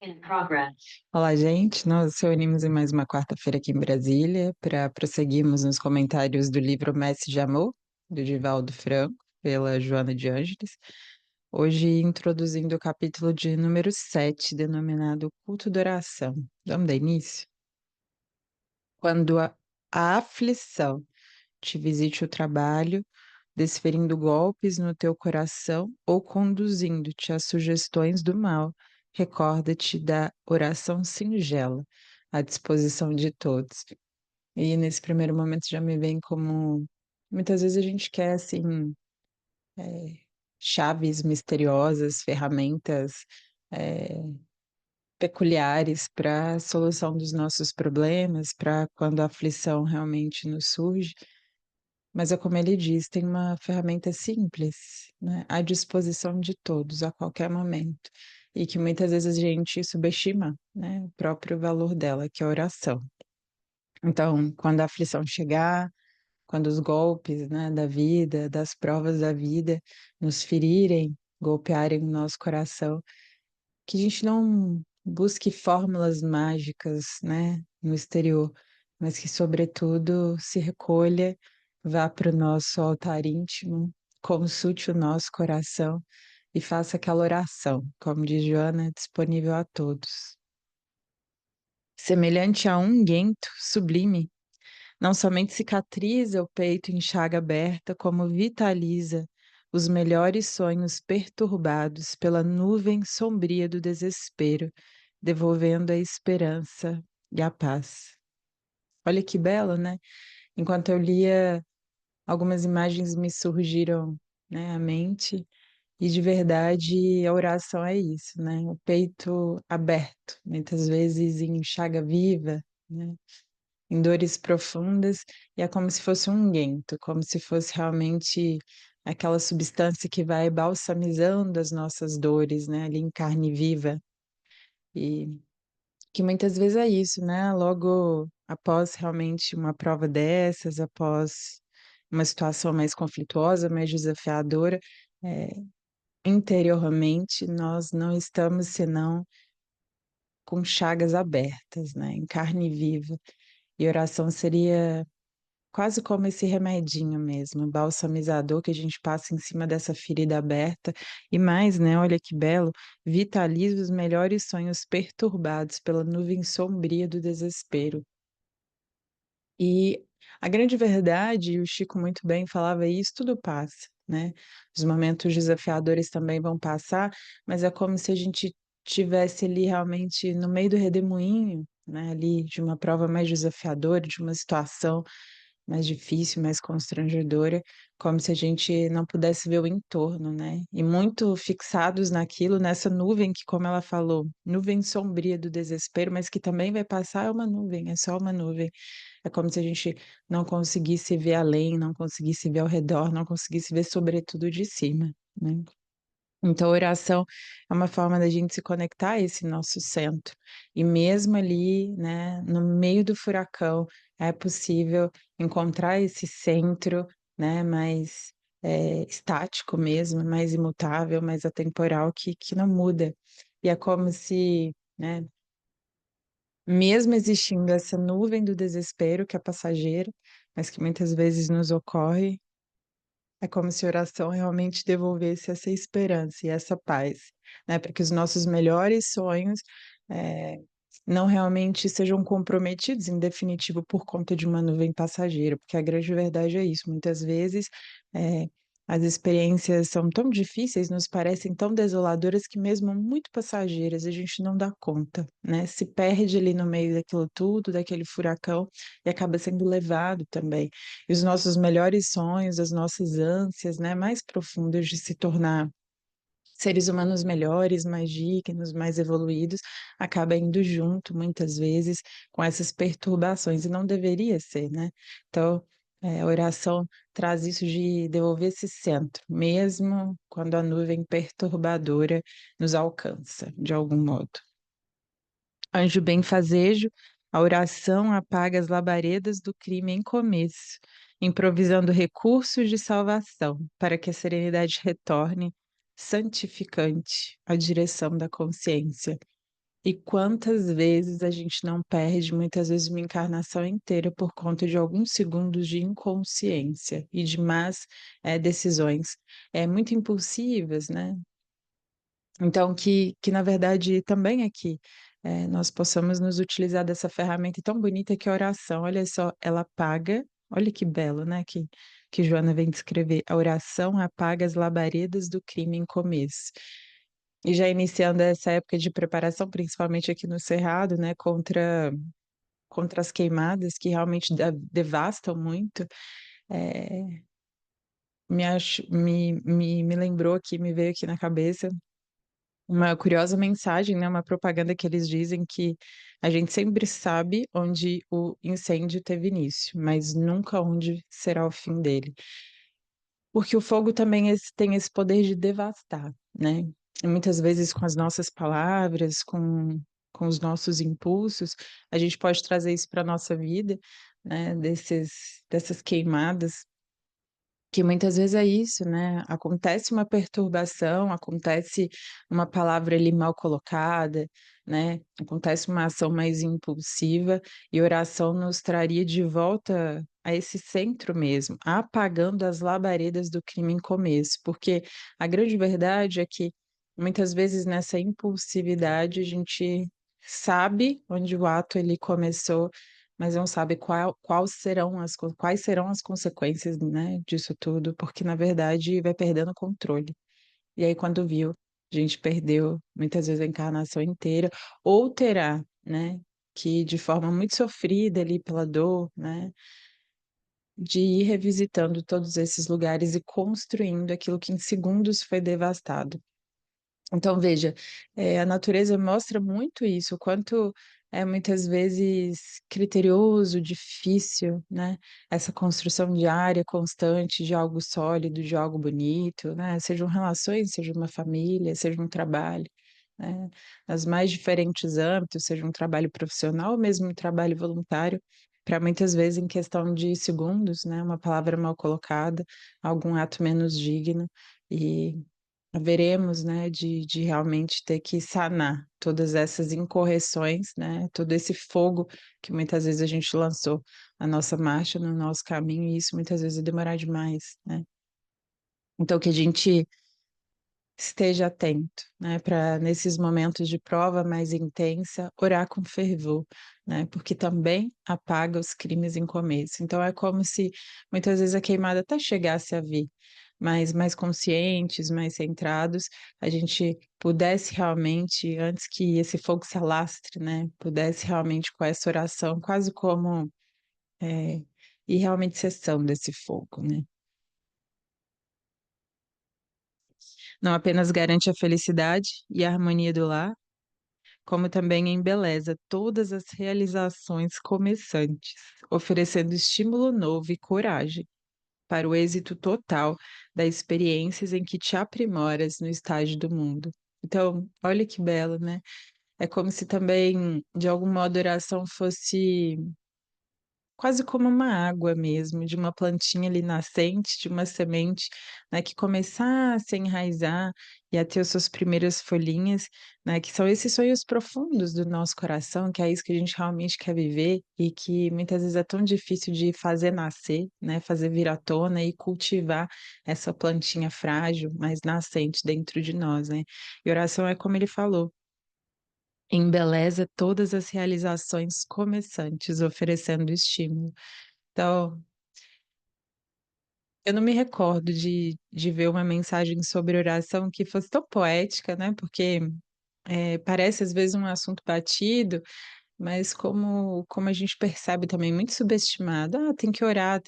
In progress. Olá, gente. Nós nos reunimos em mais uma quarta-feira aqui em Brasília para prosseguirmos nos comentários do livro Mestre de Amor, do Divaldo Franco, pela Joana de Ângeles. Hoje, introduzindo o capítulo de número 7, denominado Culto da Oração. Vamos dar início? Quando a aflição te visite o trabalho, desferindo golpes no teu coração ou conduzindo-te a sugestões do mal, recorda-te da oração singela, à disposição de todos. E nesse primeiro momento já me vem como muitas vezes a gente quer assim chaves misteriosas, ferramentas peculiares para a solução dos nossos problemas, para quando a aflição realmente nos surge. Mas é como ele diz, tem uma ferramenta simples, né, à disposição de todos, a qualquer momento, e que muitas vezes a gente subestima, né, o próprio valor dela, que é a oração. Então, quando a aflição chegar, quando os golpes, né, da vida, das provas da vida nos ferirem, golpearem o nosso coração, que a gente não busque fórmulas mágicas, né, no exterior, mas que, sobretudo, se recolha, vá para o nosso altar íntimo, consulte o nosso coração e faça aquela oração, como diz Joana, disponível a todos. Semelhante a um unguento sublime, não somente cicatriza o peito em chaga aberta, como vitaliza os melhores sonhos perturbados pela nuvem sombria do desespero, devolvendo a esperança e a paz. Olha que belo, né? Enquanto eu lia, algumas imagens me surgiram, né, à mente, e de verdade a oração é isso, né? O peito aberto, muitas vezes em chaga viva, né? Em dores profundas, e é como se fosse um unguento, como se fosse realmente aquela substância que vai balsamizando as nossas dores, né, ali em carne viva, e que muitas vezes é isso, né, logo após realmente uma prova dessas, após uma situação mais conflituosa, mais desafiadora, interiormente nós não estamos senão com chagas abertas, né, em carne viva, e oração seria quase como esse remedinho mesmo, balsamizador que a gente passa em cima dessa ferida aberta. E mais, né, olha que belo, vitaliza os melhores sonhos perturbados pela nuvem sombria do desespero. E a grande verdade, e o Chico muito bem falava isso, tudo passa, né? Os momentos desafiadores também vão passar, mas é como se a gente tivesse ali realmente no meio do redemoinho, né, ali de uma prova mais desafiadora, de uma situação mais difícil, mais constrangedora, como se a gente não pudesse ver o entorno, né? E muito fixados naquilo, nessa nuvem que, como ela falou, nuvem sombria do desespero, mas que também vai passar, é uma nuvem, é só uma nuvem. É como se a gente não conseguisse ver além, não conseguisse ver ao redor, não conseguisse ver sobretudo de cima, né? Então, a oração é uma forma da gente se conectar a esse nosso centro. E mesmo ali, né, no meio do furacão, é possível encontrar esse centro, né, mais estático mesmo, mais imutável, mais atemporal, que não muda. E é como se, né, mesmo existindo essa nuvem do desespero que é passageira, mas que muitas vezes nos ocorre, é como se a oração realmente devolvesse essa esperança e essa paz, né, para que os nossos melhores sonhos, eh, não realmente sejam comprometidos, em definitivo, por conta de uma nuvem passageira, porque a grande verdade é isso, muitas vezes, eh, as experiências são tão difíceis, nos parecem tão desoladoras que mesmo muito passageiras, a gente não dá conta, né, se perde ali no meio daquilo tudo, daquele furacão, e acaba sendo levado também. E os nossos melhores sonhos, as nossas ânsias, né, mais profundas de se tornar seres humanos melhores, mais dignos, mais evoluídos, acaba indo junto, muitas vezes, com essas perturbações, e não deveria ser, né? Então, a oração traz isso de devolver esse centro, mesmo quando a nuvem perturbadora nos alcança, de algum modo. Anjo benfazejo, a oração apaga as labaredas do crime em começo, improvisando recursos de salvação, para que a serenidade retorne, santificante, à direção da consciência. E quantas vezes a gente não perde, muitas vezes, uma encarnação inteira por conta de alguns segundos de inconsciência e de más, decisões, muito impulsivas, né. Então que na verdade também aqui, nós possamos nos utilizar dessa ferramenta tão bonita que é a oração. Olha só, ela apaga, olha que belo, né, que Joana vem descrever, a oração apaga as labaredas do crime em começo. E já iniciando essa época de preparação, principalmente aqui no Cerrado, né, contra as queimadas que realmente devastam muito, eh, me lembrou aqui, me veio aqui na cabeça uma curiosa mensagem, né, uma propaganda que eles dizem que a gente sempre sabe onde o incêndio teve início, mas nunca onde será o fim dele. Porque o fogo também tem esse poder de devastar, né. E muitas vezes com as nossas palavras, com os nossos impulsos, a gente pode trazer isso para a nossa vida, né, dessas queimadas que muitas vezes é isso, né, acontece uma perturbação, acontece uma palavra ali mal colocada, né, acontece uma ação mais impulsiva e oração nos traria de volta a esse centro mesmo, apagando as labaredas do crime em começo, porque a grande verdade é que muitas vezes nessa impulsividade a gente sabe onde o ato ele começou, mas não sabe quais serão as consequências, né, disso tudo, porque na verdade vai perdendo o controle. E aí quando viu, a gente perdeu muitas vezes a encarnação inteira, ou terá, né, que de forma muito sofrida ali pela dor, né, de ir revisitando todos esses lugares e construindo aquilo que em segundos foi devastado. Então veja, a natureza mostra muito isso, o quanto é muitas vezes criterioso, difícil, né, essa construção diária, constante de algo sólido, de algo bonito, né, sejam relações, seja uma família, seja um trabalho, né, nas mais diferentes âmbitos, seja um trabalho profissional ou mesmo um trabalho voluntário, para muitas vezes em questão de segundos, né, uma palavra mal colocada, algum ato menos digno, e haveremos, né, de realmente ter que sanar todas essas incorreções, né, todo esse fogo que muitas vezes a gente lançou na nossa marcha, no nosso caminho, e isso muitas vezes vai demorar demais, né. Então que a gente esteja atento, né, para nesses momentos de prova mais intensa, orar com fervor, né, porque também apaga os crimes em começo. Então é como se muitas vezes a queimada até chegasse a vir, mas mais conscientes, mais centrados, a gente pudesse realmente, antes que esse fogo se alastre, né, pudesse realmente com essa oração quase como, eh, ir realmente cessando esse fogo, né. Não apenas garante a felicidade e a harmonia do lar, como também embeleza todas as realizações começantes, oferecendo estímulo novo e coragem para o êxito total das experiências em que te aprimoras no estágio do mundo. Então, olha que belo, né? É como se também, de algum modo, a oração fosse quase como uma água mesmo, de uma plantinha ali nascente, de uma semente, né, que começasse a enraizar e a ter as suas primeiras folhinhas, né, que são esses sonhos profundos do nosso coração, que é isso que a gente realmente quer viver e que muitas vezes é tão difícil de fazer nascer, né, fazer vir à tona e cultivar essa plantinha frágil, mas nascente dentro de nós, né. E oração é como ele falou, embeleza todas as realizações começantes, oferecendo estímulo. Então, eu não me recordo de ver uma mensagem sobre oração que fosse tão poética, né, porque, parece às vezes um assunto batido, mas como a gente percebe também muito subestimado, "Ah, tem que orar",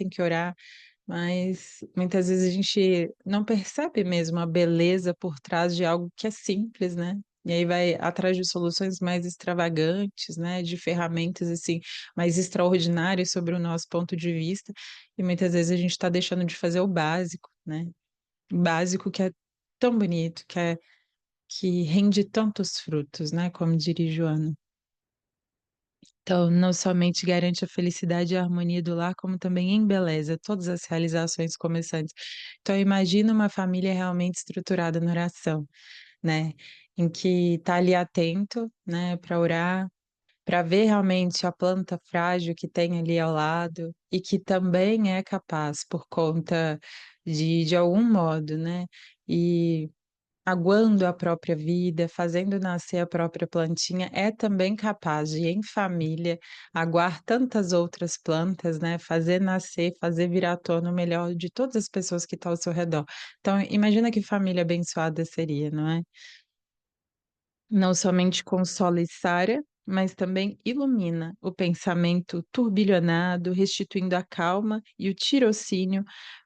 mas muitas vezes a gente não percebe mesmo a beleza por trás de algo que é simples, né. E aí vai atrás de soluções mais extravagantes, né, de ferramentas, assim, mais extraordinárias sobre o nosso ponto de vista, e muitas vezes a gente está deixando de fazer o básico, né. O básico que é tão bonito, que rende tantos frutos, né, como diria Joana. Então, não somente garante a felicidade e a harmonia do lar, como também embeleza todas as realizações começantes. Então, imagina uma família realmente estruturada na oração, né? em que está ali atento, né, para orar, para ver realmente a planta frágil que tem ali ao lado e que também é capaz por conta de algum modo, né, e aguando a própria vida, fazendo nascer a própria plantinha, é também capaz de, em família, aguar tantas outras plantas, né, fazer nascer, fazer virar à tona o melhor de todas as pessoas que estão ao seu redor. Então imagina que família abençoada seria, não é? Não somente consola e sara, mas também ilumina o pensamento turbilhonado, restituindo a calma e o tirocínio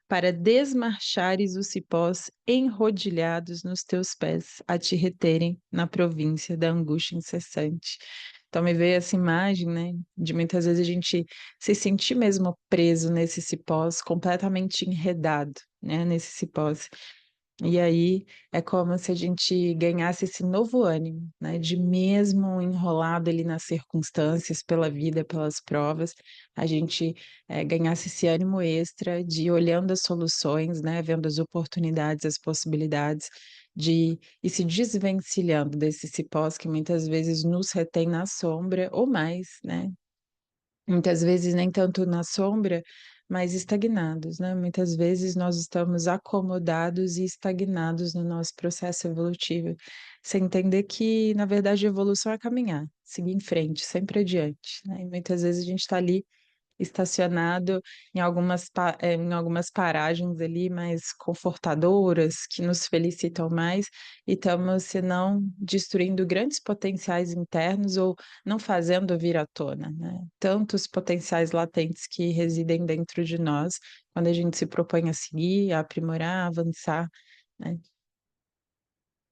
para desmarchares os cipós enrodilhados nos teus pés, a te reterem na província da angústia incessante. Então me veio essa imagem, né, de muitas vezes a gente se sentir mesmo preso nesse cipós, completamente enredado, né, nesse cipós. E aí é como se a gente ganhasse esse novo ânimo, né, de mesmo enrolado ali nas circunstâncias, pela vida, pelas provas, a gente ganhasse esse ânimo extra de ir olhando as soluções, né, vendo as oportunidades, as possibilidades, de ir se desvencilhando desses cipós que muitas vezes nos retém na sombra ou mais, né, muitas vezes nem tanto na sombra, mas estagnados, né. Muitas vezes nós estamos acomodados e estagnados no nosso processo evolutivo, sem entender que, na verdade, a evolução é caminhar, seguir em frente, sempre adiante, né. E muitas vezes a gente está ali estacionado em algumas paragens ali mais confortadoras, que nos felicitam mais, e estamos, senão, destruindo grandes potenciais internos ou não fazendo vir à tona, né, tantos potenciais latentes que residem dentro de nós, quando a gente se propõe a seguir, a aprimorar, a avançar, né.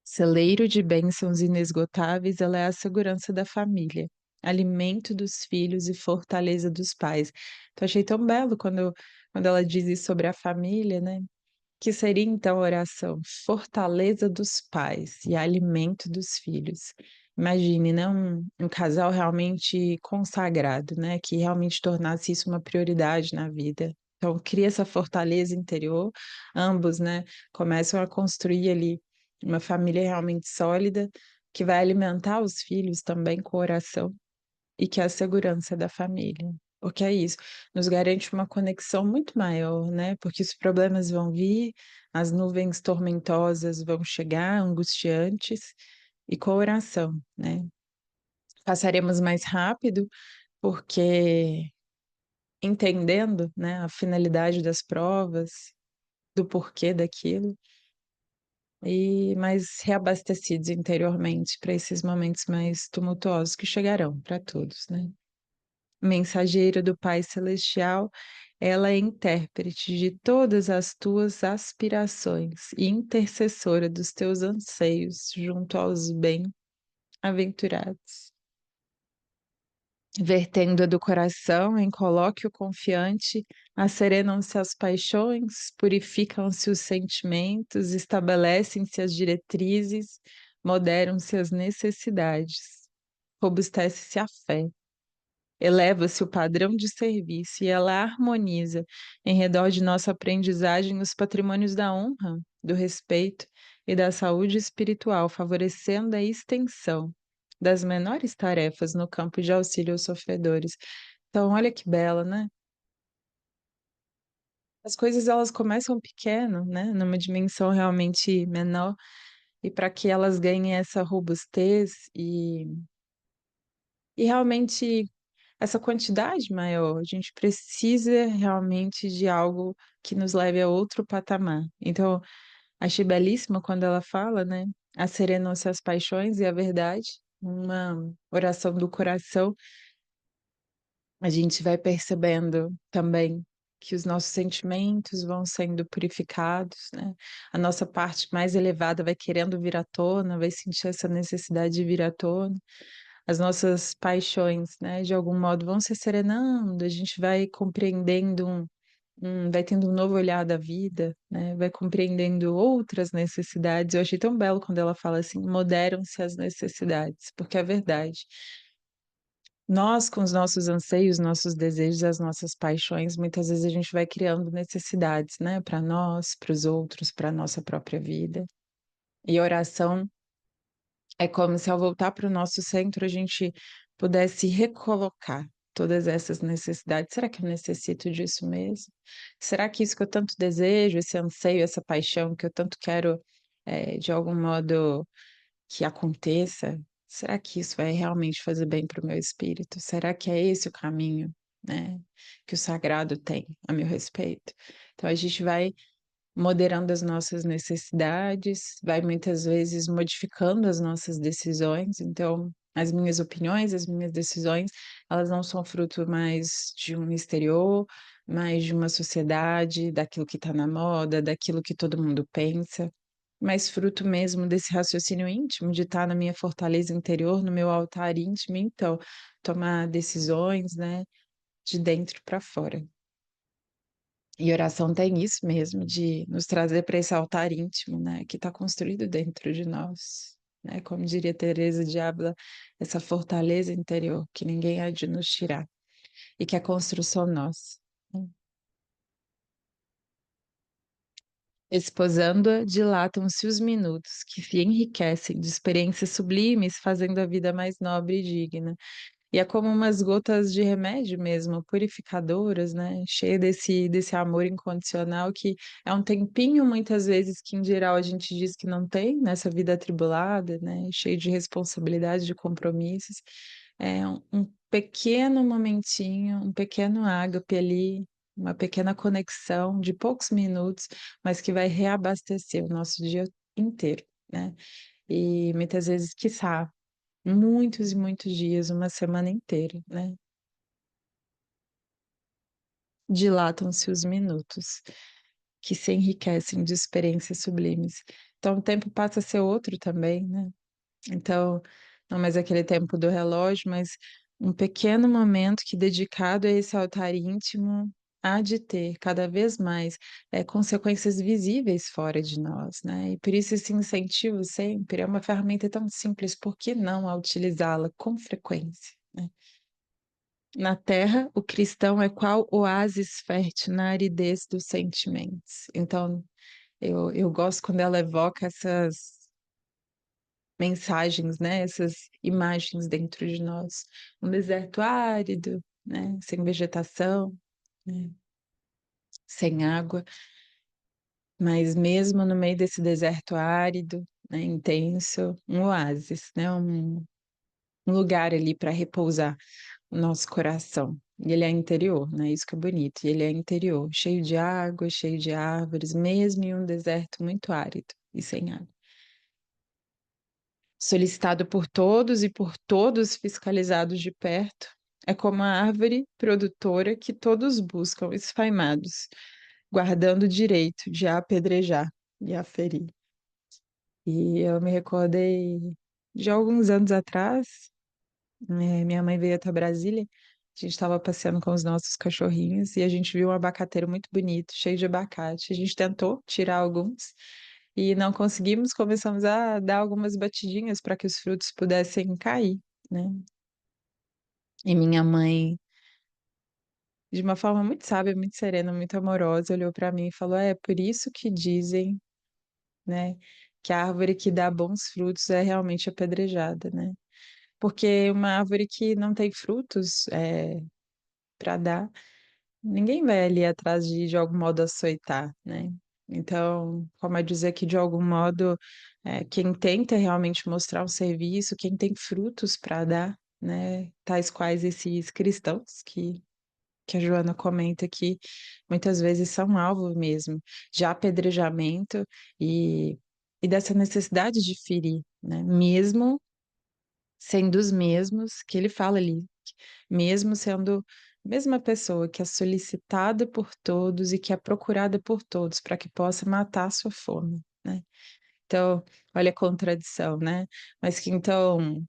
Celeiro de bênçãos inesgotáveis, ela é a segurança da família, alimento dos filhos e fortaleza dos pais. Então achei tão belo quando ela diz isso sobre a família, né, que seria então a oração: fortaleza dos pais e alimento dos filhos. Imagine, né, um casal realmente consagrado, né, que realmente tornasse isso uma prioridade na vida. Então cria essa fortaleza interior, ambos, né, começam a construir ali uma família realmente sólida, que vai alimentar os filhos também com oração e que é a segurança da família. Porque é isso, nos garante uma conexão muito maior, né, porque os problemas vão vir, as nuvens tormentosas vão chegar, angustiantes, e com a oração, né, passaremos mais rápido, porque entendendo, né, a finalidade das provas, do porquê daquilo, e mais reabastecidos interiormente para esses momentos mais tumultuosos que chegarão para todos, né. Mensageira do Pai Celestial, ela é intérprete de todas as tuas aspirações e intercessora dos teus anseios junto aos bem-aventurados. Vertendo-a do coração em colóquio confiante, asserenam-se as paixões, purificam-se os sentimentos, estabelecem-se as diretrizes, moderam-se as necessidades, robustece-se a fé. Eleva-se o padrão de serviço e ela harmoniza em redor de nossa aprendizagem os patrimônios da honra, do respeito e da saúde espiritual, favorecendo a extensão das menores tarefas no campo de auxílio aos sofredores. Então, olha que bela, né? As coisas elas começam pequeno, né? Numa dimensão realmente menor, e para que elas ganhem essa robustez e realmente essa quantidade maior, a gente precisa realmente de algo que nos leve a outro patamar. Então, achei belíssimo quando ela fala, né, "Asserenam-se as paixões", e a verdade, uma oração do coração, a gente vai percebendo também que os nossos sentimentos vão sendo purificados, né, a nossa parte mais elevada vai querendo vir à tona, vai sentir essa necessidade de vir à tona. As nossas paixões, né, de algum modo vão se serenando, a gente vai compreendendo vai tendo um novo olhar da vida, né, vai compreendendo outras necessidades. Eu achei tão belo quando ela fala assim: "Moderam-se as necessidades", porque é verdade. Nós, com os nossos anseios, nossos desejos, as nossas paixões, muitas vezes a gente vai criando necessidades, né, para nós, para os outros, para a nossa própria vida. E a oração É como se ao voltar para o nosso centro a gente pudesse recolocar todas essas necessidades. Será que eu necessito disso mesmo? Será que isso que eu tanto desejo, esse anseio, essa paixão que eu tanto quero, de algum modo que aconteça, será que isso vai realmente fazer bem para o meu espírito? Será que é esse o caminho, né, que o sagrado tem a meu respeito? Então a gente vai moderando as nossas necessidades, vai muitas vezes modificando as nossas decisões. Então, as minhas opiniões, as minhas decisões, elas não são fruto mais de um exterior, mais de uma sociedade, daquilo que está na moda, daquilo que todo mundo pensa, mas fruto mesmo desse raciocínio íntimo, de estar na minha fortaleza interior, no meu altar íntimo, então, tomar decisões, né, de dentro para fora. E oração tem isso mesmo, de nos trazer para esse altar íntimo, né, que está construído dentro de nós, né, como diria Teresa de Ávila, essa fortaleza interior que ninguém há de nos tirar e que é construção nossa. Né. Esposando-a, dilatam-se os minutos que se enriquecem de experiências sublimes, fazendo a vida mais nobre e digna. E é como umas gotas de remédio mesmo, purificadoras, né? Cheia desse amor incondicional que é um tempinho, muitas vezes, que em geral a gente diz que não tem nessa vida atribulada, né? Cheio de responsabilidades, de compromissos. É um pequeno momentinho, um pequeno ágape ali, uma pequena conexão de poucos minutos, mas que vai reabastecer o nosso dia inteiro, né? E muitas vezes, quiçá, muitos e muitos dias, uma semana inteira, né? Dilatam-se os minutos, que se enriquecem de experiências sublimes. Então, o tempo passa a ser outro também, né? Então, não mais aquele tempo do relógio, mas um pequeno momento que dedicado a esse altar íntimo há de ter cada vez mais consequências visíveis fora de nós, né? E por isso esse incentivo sempre é uma ferramenta tão simples, por que não a utilizá-la com frequência, né? Na terra, o cristão é qual oásis fértil na aridez dos sentimentos. Então, eu gosto quando ela evoca essas mensagens, né? Essas imagens dentro de nós. Um deserto árido, né? Sem vegetação, né? Sem água, mas mesmo no meio desse deserto árido, né? Intenso, um oásis, né? Um lugar ali para repousar o nosso coração. E ele é interior, né? Isso que é bonito. E ele é interior, cheio de água, cheio de árvores, mesmo em um deserto muito árido e sem água. Solicitado por todos e por todos fiscalizados de perto, é como a árvore produtora que todos buscam esfaimados, guardando o direito de a apedrejar e a ferir. E eu me recordei de alguns anos atrás, minha mãe veio até Brasília, a gente estava passeando com os nossos cachorrinhos e a gente viu um abacateiro muito bonito, cheio de abacate. A gente tentou tirar alguns e não conseguimos, começamos a dar algumas batidinhas para que os frutos pudessem cair, né? E minha mãe, de uma forma muito sábia, muito serena, muito amorosa, olhou para mim e falou: É por isso que dizem, né, que a árvore que dá bons frutos é realmente apedrejada, né? Porque uma árvore que não tem frutos para dar, ninguém vai ali atrás de algum modo açoitar, né? Então, como é dizer que de algum modo, quem tenta realmente mostrar um serviço, quem tem frutos para dar, né? Tais quais esses cristãos que a Joana comenta que muitas vezes são alvo mesmo de apedrejamento e, e dessa necessidade de ferir, né? Mesmo sendo os mesmos que ele fala ali, mesmo sendo a mesma pessoa que é solicitada por todos e que é procurada por todos para que possa matar a sua fome, né? Então, olha a contradição, né? Mas que então,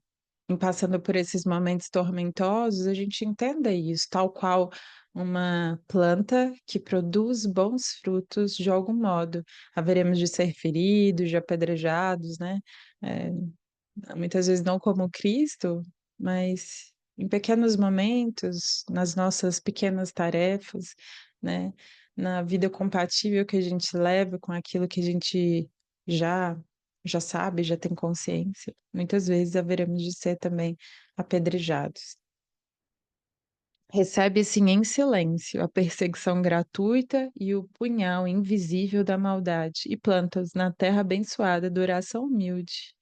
em passando por esses momentos tormentosos, a gente entenda isso, tal qual uma planta que produz bons frutos, de algum modo, haveremos de ser feridos, de apedrejados, né? Eh, Muitas vezes não como Cristo, mas em pequenos momentos, nas nossas pequenas tarefas, né? Na vida compatível que a gente leva com aquilo que a gente já já sabe, já tem consciência, muitas vezes haveremos de ser também apedrejados. Recebe-se em silêncio a perseguição gratuita e o punhal invisível da maldade, e plantas na terra abençoada da oração humilde,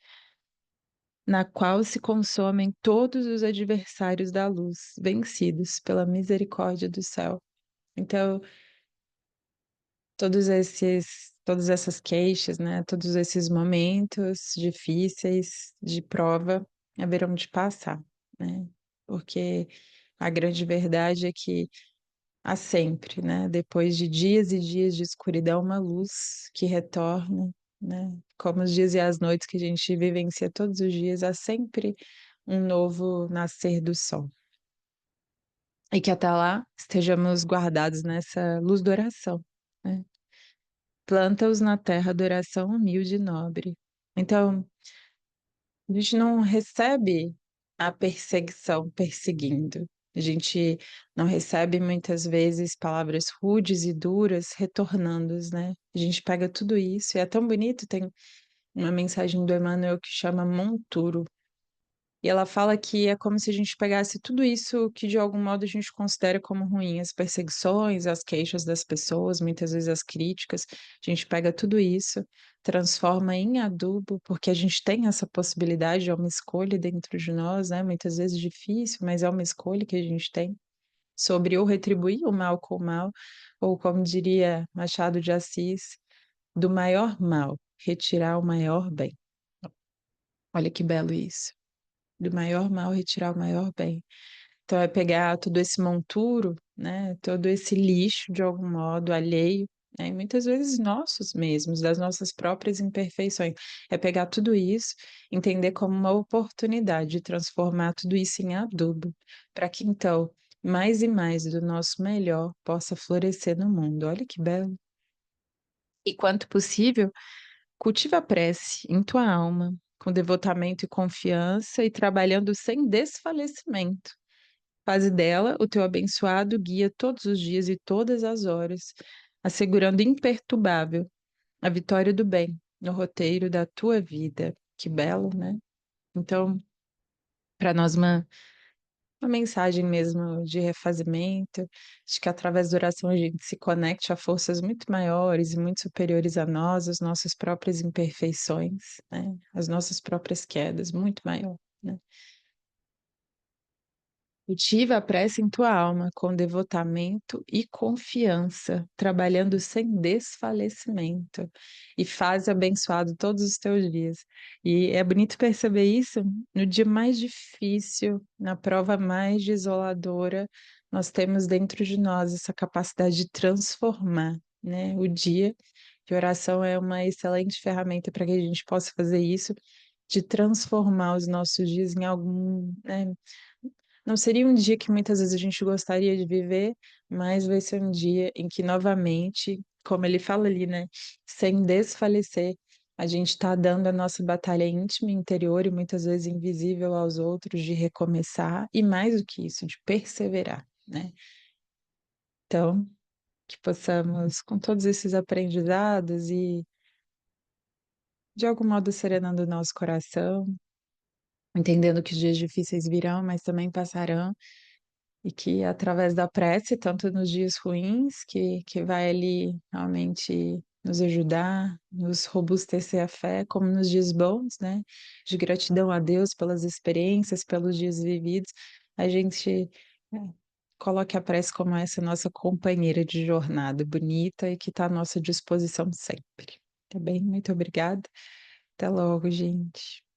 na qual se consomem todos os adversários da luz, vencidos pela misericórdia do céu. Então, todas essas queixas, né, todos esses momentos difíceis de prova haverão de passar, né? Porque a grande verdade é que há sempre, né, depois de dias e dias de escuridão, uma luz que retorna, né? Como os dias e as noites que a gente vivencia todos os dias, há sempre um novo nascer do sol. E que até lá estejamos guardados nessa luz da oração, né? Planta-os na terra de oração humilde e nobre. Então, a gente não recebe a perseguição perseguindo. A gente não recebe muitas vezes palavras rudes e duras retornando, né? A gente pega tudo isso e é tão bonito, tem uma mensagem do Emmanuel que chama Monturo. E ela fala que é como se a gente pegasse tudo isso que de algum modo a gente considera como ruim, as perseguições, as queixas das pessoas, muitas vezes as críticas, a gente pega tudo isso, transforma em adubo, porque a gente tem essa possibilidade, é uma escolha dentro de nós, né? Muitas vezes difícil, mas é uma escolha que a gente tem sobre ou retribuir o mal com o mal, ou como diria Machado de Assis, do maior mal, retirar o maior bem. Olha que belo isso. Do maior mal retirar o maior bem. Então é pegar todo esse monturo, né, todo esse lixo de algum modo alheio, né, e muitas vezes nossos mesmos, das nossas próprias imperfeições. É pegar tudo isso, entender como uma oportunidade de transformar tudo isso em adubo, para que então mais e mais do nosso melhor possa florescer no mundo. Olha que belo. E quanto possível, cultiva a prece em tua alma, com devotamento e confiança e trabalhando sem desfalecimento. Faze dela o teu abençoado guia todos os dias e todas as horas, assegurando imperturbável a vitória do bem no roteiro da tua vida. Que belo, né? Então, para nós, uma mensagem mesmo de refazimento, de que através da oração a gente se conecte a forças muito maiores e muito superiores a nós, as nossas próprias imperfeições, né? As nossas próprias quedas, muito maior, né? Cultiva a prece em tua alma com devotamento e confiança, trabalhando sem desfalecimento, e faz abençoado todos os teus dias. E é bonito perceber isso no dia mais difícil, na prova mais desoladora, nós temos dentro de nós essa capacidade de transformar, né? O dia de oração é uma excelente ferramenta para que a gente possa fazer isso, de transformar os nossos dias em algum, né? Não seria um dia que muitas vezes a gente gostaria de viver, mas vai ser um dia em que novamente, como ele fala ali, né, sem desfalecer, a gente está dando a nossa batalha íntima, interior e muitas vezes invisível aos outros, de recomeçar e mais do que isso, de perseverar, né? Então, que possamos, com todos esses aprendizados e de algum modo serenando o nosso coração, entendendo que os dias difíceis virão, mas também passarão. E que através da prece, tanto nos dias ruins, que vai ali realmente nos ajudar, nos robustecer a fé, como nos dias bons, né? De gratidão a Deus pelas experiências, pelos dias vividos, a gente coloque a prece como essa nossa companheira de jornada bonita e que está à nossa disposição sempre. Tá bem? Muito obrigada. Até logo, gente.